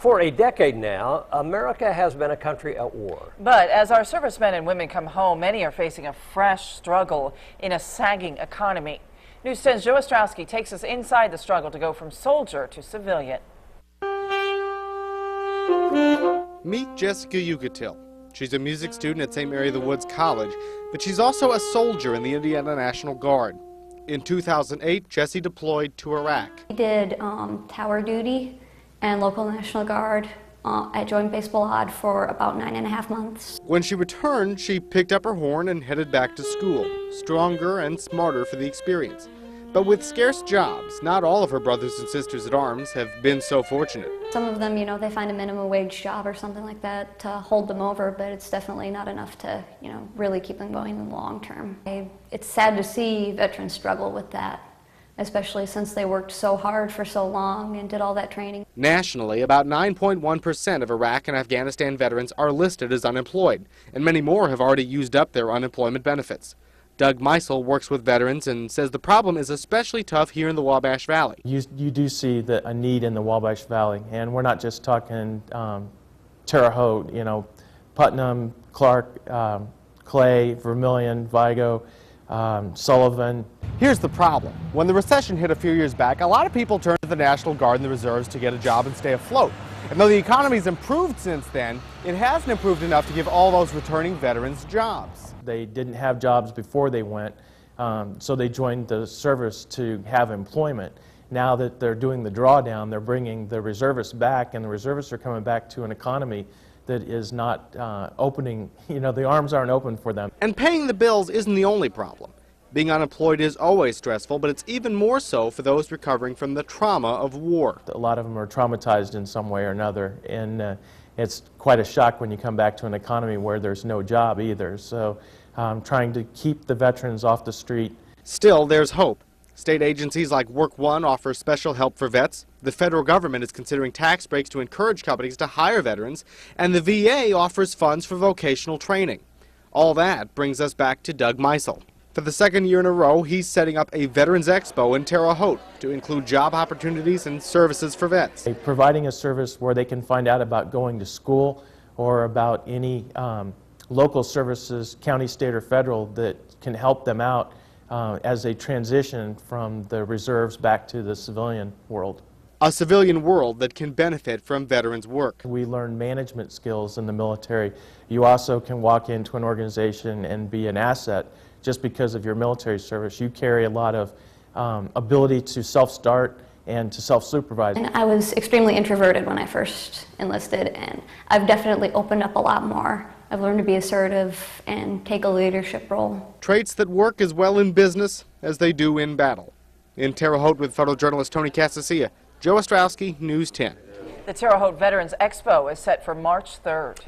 For a decade now, America has been a country at war. But as our servicemen and women come home, many are facing a fresh struggle in a sagging economy. News 10's Joe Ostrowski takes us inside the struggle to go from soldier to civilian. Meet Jessica Yucatil. She's a music student at St. Mary of the Woods College, but she's also a soldier in the Indiana National Guard. In 2008, Jessie deployed to Iraq. I did tower duty and local National Guard at Joint Base Balad for about 9.5 months. When she returned, she picked up her horn and headed back to school, stronger and smarter for the experience. But with scarce jobs, not all of her brothers and sisters at arms have been so fortunate. Some of them, they find a minimum wage job or something like that to hold them over, but it's definitely not enough to, really keep them going in the long term. It's sad to see veterans struggle with that, especially since they worked so hard for so long and did all that training. Nationally, about 9.1% of Iraq and Afghanistan veterans are listed as unemployed, and many more have already used up their unemployment benefits. Doug Meisel works with veterans and says the problem is especially tough here in the Wabash Valley. You do see a need in the Wabash Valley, and we're not just talking Terre Haute, Putnam, Clark, Clay, Vermilion, Vigo, Sullivan. Here's the problem. When the recession hit a few years back, a lot of people turned to the National Guard and the reserves to get a job and stay afloat. And though the economy's improved since then, it hasn't improved enough to give all those returning veterans jobs. They didn't have jobs before they went, so they joined the service to have employment. Now that they're doing the drawdown, they're bringing the reservists back, and the reservists are coming back to an economy that is not opening, the arms aren't open for them. And paying the bills isn't the only problem. Being unemployed is always stressful, but it's even more so for those recovering from the trauma of war. A lot of them are traumatized in some way or another, and it's quite a shock when you come back to an economy where there's no job either. So trying to keep the veterans off the street. Still, there's hope. State agencies like Work One offer special help for vets. The federal government is considering tax breaks to encourage companies to hire veterans, and the VA offers funds for vocational training. All that brings us back to Doug Meisel. For the second year in a row, he's setting up a Veterans Expo in Terre Haute to include job opportunities and services for vets. Providing a service where they can find out about going to school or about any local services, county, state, or federal, that can help them out as they transition from the reserves back to the civilian world. A civilian world that can benefit from veterans' work. We learn management skills in the military. You also can walk into an organization and be an asset. Just because of your military service, you carry a lot of ability to self-start and to self-supervise. And I was extremely introverted when I first enlisted, and I've definitely opened up a lot more. I've learned to be assertive and take a leadership role. Traits that work as well in business as they do in battle. In Terre Haute with photojournalist Tony Casasilla, Joe Ostrowski, News 10. The Terre Haute Veterans Expo is set for March 3rd.